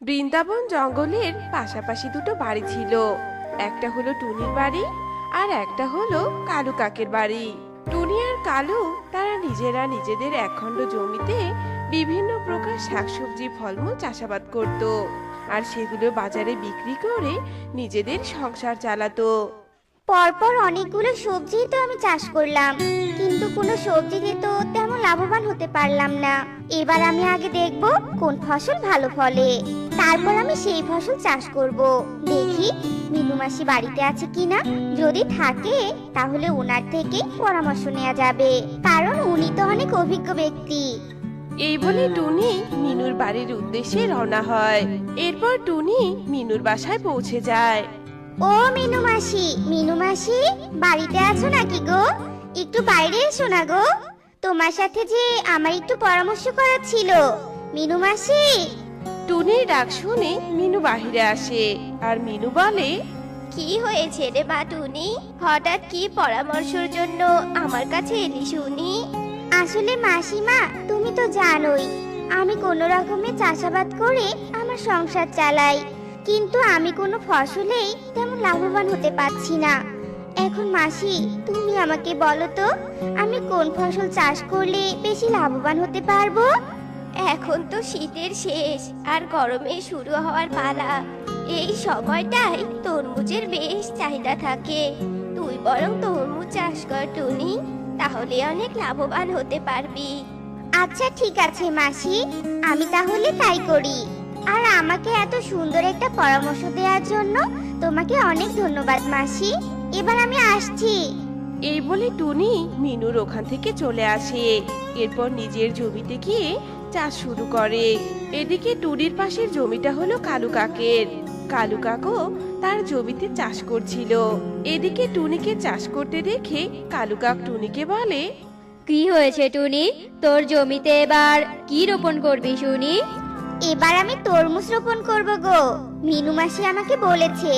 বৃন্দাবন জঙ্গলের পাশাপাশি দুটো বাড়ি ছিল। একটা হলো টুনির বাড়ি আর একটা হলো কালু কাকের বাড়ি। টুনি আর কালু তারা নিজেরা নিজেদের একখণ্ড জমিতে বিভিন্ন প্রকার শাকসবজি ফলমূল চাষাবাদ করত আর সেগুলো বাজারে বিক্রি করে নিজেদের সংসার চালাতো। পরপর অনেকগুলো সবজি তো আমি চাষ করলাম, কিন্তু কোনো সবজিতে তো তেমন লাভবান হতে পারলাম না। এবার আমি আগে দেখব কোন ফসল ভালো ফলে, তারপর আমি সেই ফসল চাষ করব। দেখি মিনু মাসি বাড়িতে আছে কিনা, যদি থাকে তাহলে ওনার থেকে পরামর্শ নেওয়া যাবে, কারণ উনি তো অনেক অভিজ্ঞ ব্যক্তি। এই বলে টুনি মিনুর বাড়ির উদ্দেশ্যে রওনা হয়। এরপর টুনি মিনুর বাসায় পৌঁছে যায়। ও মিনু মাসি, মিনু মাসি বাড়িতে আছো নাকি গো? একটু বাইরে এসো না গো, তোমার সাথে যে আমার একটু পরামর্শ করার ছিল। মিনু মাসি। টুনির ডাক শুনে মিনু বাহিরে আসে আর মিনু বলে, কি হয়েছে রে মা টুনি? হঠাৎ কি পরামর্শের জন্য আমার কাছে এলি শুনি? আসলে মাসিমা, তুমি তো জানোই আমি কোনো রকমে চাষাবাদ করে আমার সংসার চালাই, কিন্তু আমি কোনো ফসলেই তেমন লাভবান হতে পারছি না। এখন মাসি, তুমি আমাকে বলো তো, আমি কোন ফসল চাষ করলে বেশি লাভবান হতে পারবো? এখন তো শীতের শেষ আর গরমে শুরু হওয়ার পালা। এই সময়টাই তরমুজের বেশ চাহিদা থাকে। তুই বরং তরমুজ চাষ কর টুনি, তাহলে অনেক লাভবান হতে পারবি। আচ্ছা ঠিক আছে মাসি, আমি তাহলে তাই করি। আর আমাকে এত সুন্দর একটা পরামর্শ দেওয়ার জন্য তোমাকে অনেক ধন্যবাদ মাসি। এবার আমি আসছি। এই বলে টুনি মিনুর ওখান থেকে চলে আসে। এরপর নিজের জমিতে গিয়ে চাষ শুরু করে। এদিকে টুনির পাশের জমিটা হলো কালু কাকের। কালু কাকও তার জমিতে চাষ করছিল। এদিকে টুনিকে চাষ করতে দেখে কালু কাক টুনিকে বলে, কি হয়েছে টুনি? তোর জমিতে এবার কি রোপণ করবি শুনি? এবার আমি তরমুজ রোপণ করব গো। মিনু মাসি আমাকে বলেছে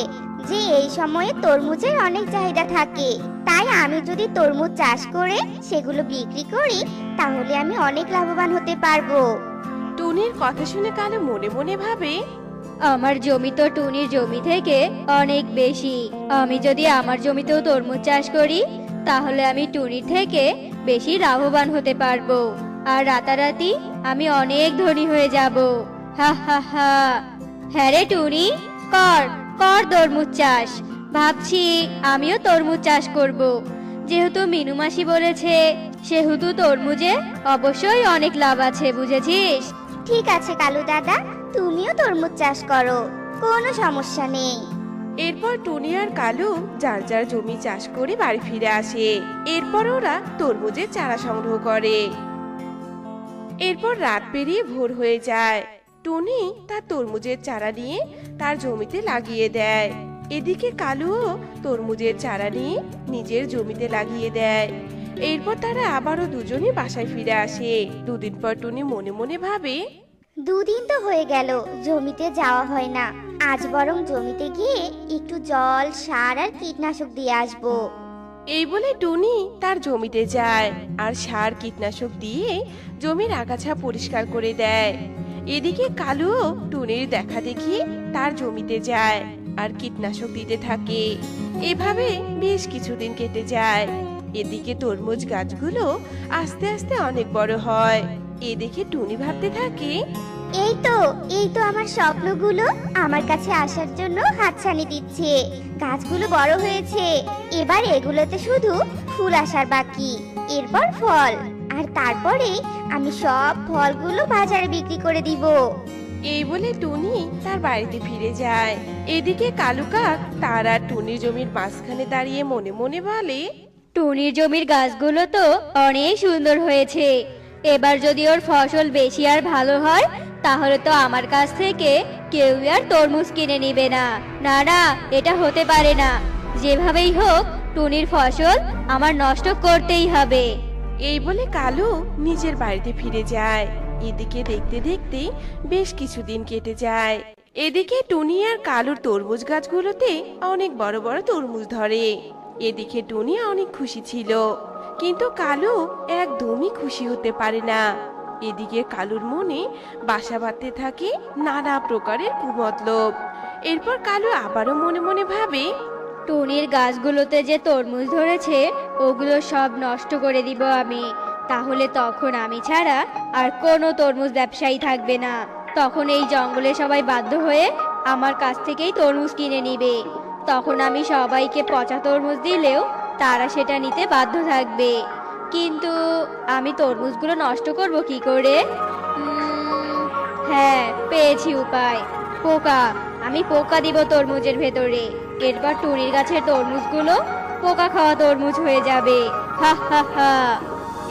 যে এই সময়ে তরমুজের অনেক চাহিদা থাকে, তাই আমি যদি তরমুজ চাষ করে সেগুলো বিক্রি করি তাহলে আমি অনেক লাভবান হতে পারবো। টুনির কথা শুনে কালু মনে মনে ভাবে, আমার জমি তো টুনির জমি থেকে অনেক বেশি। আমি যদি আমার জমিতেও তরমুজ চাষ করি তাহলে আমি টুনির থেকে বেশি লাভবান হতে পারবো, আর রাতারাতি আমি অনেক ধনী হয়ে যাব। হা হা হা। হ্যাঁ রে টুনি, কর কর তরমুজ চাষ। ভাবছি আমিও তরমুজ চাষ করব। যেহেতু মিনু মাসি বলেছে সেহেতু তরমুজে অবশ্যই অনেক লাভ আছে, বুঝেছিস? ঠিক আছে কালু দাদা, তুমিও তরমুজ চাষ করো, কোনো সমস্যা নেই। এরপর টুনি আর কালু যার যার জমি চাষ করে বাড়ি ফিরে আসে। এরপর ওরা তরমুজের চারা সংগ্রহ করে। এরপর রাত পেরিয়ে ভোর হয়ে যায়। টুনি তার তরমুজের চারা নিয়ে তার জমিতে লাগিয়ে দেয়। এদিকে কালুও তরমুজের চারা নিয়ে নিজের জমিতে লাগিয়ে দেয়। এরপর তারা আবারও দুজনই বাসায় ফিরে আসে। দুদিন পর টুনি মনে মনে ভাবে, দুদিন তো হয়ে গেল জমিতে যাওয়া হয় না, আজ বরং জমিতে গিয়ে একটু জল, সার আর কীটনাশক দিয়ে আসবো। এই বলে টুনি তার জমিতে যায় আর সার কীটনাশক দিয়ে জমির আগাছা পরিষ্কার করে দেয়। এদিকে কালুও টুনির দেখা দেখি তার জমিতে যায় আর কীটনাশক দিতে থাকে। এভাবে বেশ কিছুদিন কেটে যায়। এদিকে তরমুজ গাছগুলো আস্তে আস্তে অনেক বড় হয়। এদিকে টুনি ভাবতে থাকে, এই তো আমার স্বপ্নগুলো আমার কাছে আসার জন্য হাতছানি দিচ্ছে। গাছগুলো বড় হয়েছে, এবার এগুলোতে শুধু ফুল আসার বাকি, এরপর ফল, আর তারপরে আমি সব ফলগুলো বাজারে বিক্রি করে দিব। এই বলে টুনি তার বাড়িতে ফিরে যায়। এদিকে কালু কাক তার আর টুনির জমির মাঝখানে দাঁড়িয়ে মনে মনে বলে, টুনির জমির গাছগুলো তো অনেক সুন্দর হয়েছে। এবার যদি ওর ফসল বেশি আর ভালো হয় তাহলে তো আমার কাছ থেকে কেউ আর তরমুজ কিনে নিবে না। না না, এটা হতে পারে না। যেভাবেই হোক টুনির ফসল আমার নষ্ট করতেই হবে। এই বলে কালু নিজের বাড়িতে ফিরে যায়। এদিকে দেখতে দেখতে বেশ কিছুদিন কেটে যায়। এদিকে টুনি আর কালুর তরমুজ গাছগুলোতে অনেক বড় বড় তরমুজ ধরে। এদিকে টুনি অনেক খুশি ছিল, কিন্তু কালু একদমই খুশি হতে পারে না। এদিকে কালুর মনে বাসা বাঁধতে থাকে নানা প্রকারের কুমতলব। এরপর কালু আবারও মনে মনে ভাবে, টুনির গাছগুলোতে যে তরমুজ ধরেছে ওগুলো সব নষ্ট করে দিব আমি। তাহলে তখন আমি ছাড়া আর কোনো তরমুজ ব্যবসায়ী থাকবে না। তখন এই জঙ্গলে সবাই বাধ্য হয়ে আমার কাছ থেকেই তরমুজ কিনে নিবে। তখন আমি সবাইকে পচা তরমুজ দিলেও তারা সেটা নিতে বাধ্য থাকবে। কিন্তু আমি তরমুজগুলো নষ্ট করব কি করে? হ্যাঁ, পেয়েছি উপায়। পোকা, আমি পোকা দিব তরমুজের ভেতরে। এরপর টুনির গাছের তরমুজগুলো পোকা খাওয়া তরমুজ হয়ে যাবে। হা হা হা।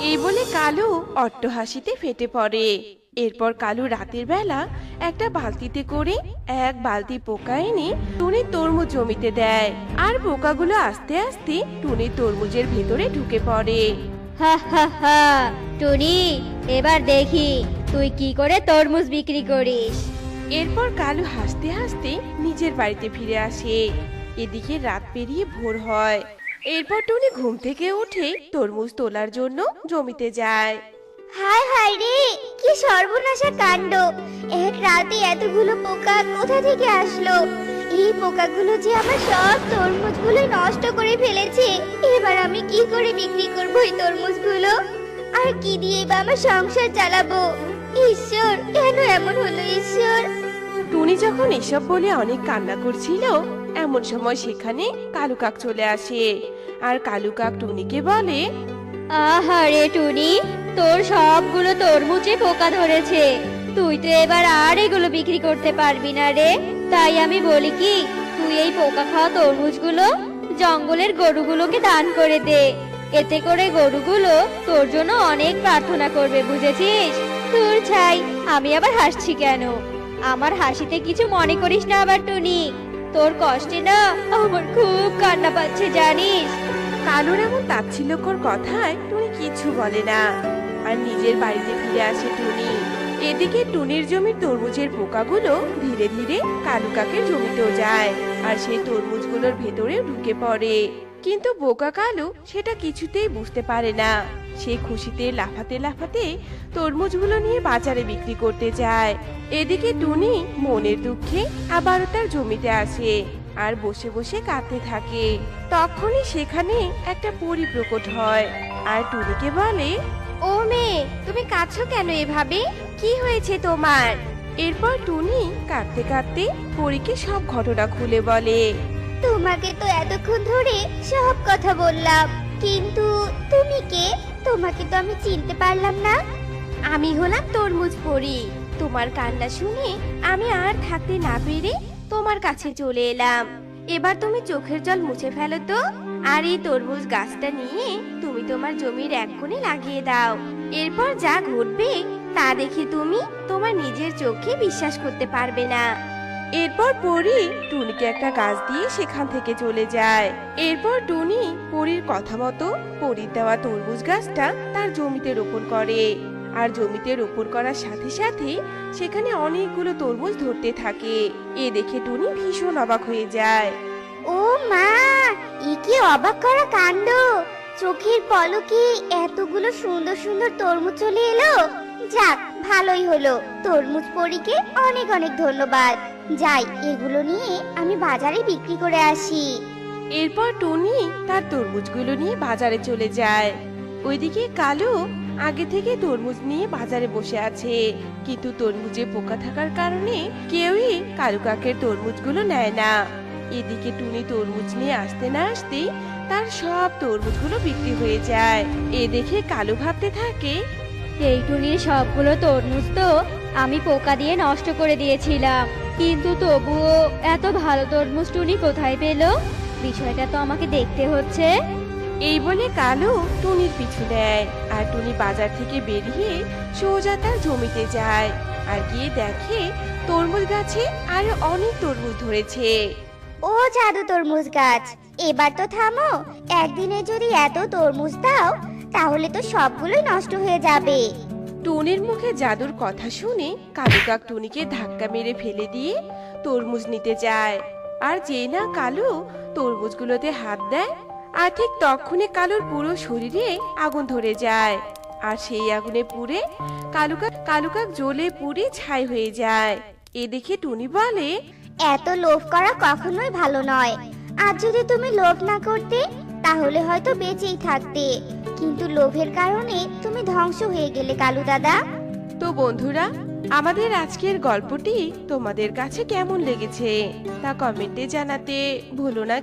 এই বলে কালু অট্টহাসিতে ফেটে পড়ে। এরপর কালু রাতের বেলা একটা বালতিতে করে এক বালতি পোকা এনে টুনির তরমুজ জমিতে দেয়, আর পোকাগুলো আস্তে আস্তে টুনির তরমুজের ভেতরে ঢুকে পড়ে। হা হা হা। টুনি, এবার দেখি তুই কি করে তরমুজ বিক্রি করিস। এরপর কালু হাসতে হাসতে নিজের বাড়িতে ফিরে আসে। এদিকে রাত পেরিয়ে ভোর হয়। এরপর টুনি ঘুম থেকে উঠে তরমুজ তোলার জন্য জমিতে যায়। হায় হায় রে, কি সর্বনাশা কাণ্ড! এক রাতে এতগুলো পোকা কোথা থেকে আসলো? এই পোকাগুলো যে আমার সব তরমুজগুলো নষ্ট করে ফেলেছে। এবার আমি কি করে বিক্রি করবো এই তরমুজগুলো? আর কি দিয়ে বা আমার সংসার চালাবো? ঈশ্বর, কেন এমন হলো ঈশ্বর? টুনি যখন এসব বলে অনেক কান্না করছিল, এমন সময় সেখানে কালু কাক চলে আসে। আর কালু কাক টুনিকে বলে, আহারে টুনি, তোর সবগুলো তরমুজে পোকা ধরেছে। তুই তো এবার আর এগুলো বিক্রি করতে পারবি না রে। তাই আমি বলি কি, তুই এই পোকা খাওয়া তরমুজগুলো জঙ্গলের গরুগুলোকে দান করে দে। এতে করে গরুগুলো তোর জন্য অনেক প্রার্থনা করবে, বুঝেছিস? তোর ছাই, আমি আবার হাসছি কেন? আমার হাসিতে কিছু মনে করিস না আবার টুনি। তোর কষ্টে না আমার খুব কান্না পাচ্ছে, জানিস? কালুর এমন তাচ্ছিল্যকর কথায় টুনি কিছু বলে না, আর নিজের বাড়িতে ফিরে আসে টুনি। এদিকে টুনির জমির তরমুজের পোকাগুলো ধীরে ধীরে কালু কাকের জমিতেও যায়, আর সেই তরমুজগুলোর ভেতরে ঢুকে পড়ে। কিন্তু বোকা কালু সেটা কিছুতেই বুঝতে পারে না। সে খুশিতে লাফাতে লাফাতে তরমুজগুলো নিয়ে বাজারে বিক্রি করতে যায়। এদিকে টুনি মনের দুঃখে আবারও তার জমিতে আসে আর বসে বসে কাঁদতে থাকে। তখনই সেখানে একটা পরী প্রকট হয় আর টুনিকে বলে, ও মেয়ে, তুমি কাঁদছো কেন এভাবে? কি হয়েছে তোমার? এরপর টুনি কাঁদতে কাঁদতে পরীকে সব ঘটনা খুলে বলে। তোমাকে তো এতক্ষণ ধরে সব কথা বললাম, কিন্তু তুমি কে? তোমাকে তো আমি চিনতে পারলাম না। আমি হলাম তরমুজ পরী। তোমার কান্না শুনে আমি আর থাকতে না পেরে তোমার কাছে চলে এলাম। এবার তুমি চোখের জল মুছে ফেলো তো, আর এই তরমুজ গাছটা নিয়ে তুমি তোমার জমির এক কোণে লাগিয়ে দাও। এরপর যা ঘটবে তা দেখে তুমি তোমার নিজের চোখে বিশ্বাস করতে পারবে না। এরপর পরী টুনিকে একটা গাছ দিয়ে সেখান থেকে চলে যায়। এরপর টুনি পরীর কথা মতো পরীর দেওয়া তরমুজ গাছটা তার জমিতে রোপণ করে, আর জমিতে রোপণ করার সাথে সাথে সেখানে অনেকগুলো তরমুজ ধরতে থাকে। এ দেখে টুনি ভীষণ অবাক হয়ে যায়। ও মা, এ কি অবাক করা কাণ্ড! চোখের পলকে এতগুলো সুন্দর সুন্দর তরমুজ চলে এলো। যাক, ভালোই হলো। তরমুজ পরীকে অনেক অনেক ধন্যবাদ। যাই, এগুলো নিয়ে আমি বাজারে বিক্রি করে আসি। এরপর টুনি তার তরমুজগুলো নিয়ে বাজারে চলে যায়। ওইদিকে কালু আগে থেকে তরমুজ নিয়ে বাজারে বসে আছে, কিন্তু তরমুজে পোকা থাকার কারণে কেউই কালু কাকের তরমুজগুলো নেয় না। এদিকে টুনি তরমুজ নিয়ে আসতে না আসতেই তার সব তরমুজগুলো বিক্রি হয়ে যায়। এ দেখে কালু ভাবতে থাকে, এই টুনির সবগুলো তরমুজ তো আমি পোকা দিয়ে নষ্ট করে দিয়েছিলাম, কিন্তু তবুও এত ভালো তরমুজ টুনি কোথায় পেল? বিষয়টা তো আমাকে দেখতে হচ্ছে। এই বলে কালু টুনির পিছু নেয়, আর টুনি বাজার থেকে বেরিয়ে সোজা তার জমিতে যায়, আর গিয়ে দেখে তরমুজ গাছে আরো অনেক তরমুজ ধরেছে। ও জাদু তরমুজ গাছ, এবার তো থামো। একদিনে যদি এত তরমুজ দাও, তাহলে তো সবগুলোই নষ্ট হয়ে যাবে। টুনির মুখে জাদুর কথা শুনে কালু কাক টুনিকে ধাক্কা মেরে ফেলে দিয়ে তরমুজ নিতে যায়। আর যেই না কালু তরমুজগুলোতে হাত দেয়, আর ঠিক তখনই কালুর পুরো শরীরে আগুন ধরে যায়, আর সেই আগুনে পুড়ে কালুকাক জ্বলে পুড়ে ছাই হয়ে যায়। এ দেখে টুনি বলে, এত লোভ করা কখনোই ভালো নয়। আর যদি তুমি লোভ না করতে তাহলে হয়তো বেঁচেই থাকতে, কিন্তু লোভের কারণে তুমি ধ্বংস হয়ে গেলে কালু দাদা। তো বন্ধুরা, আমাদের আজকের গল্পটি তোমাদের কাছে কেমন লেগেছে তা কমেন্টে জানাতে ভুলো না।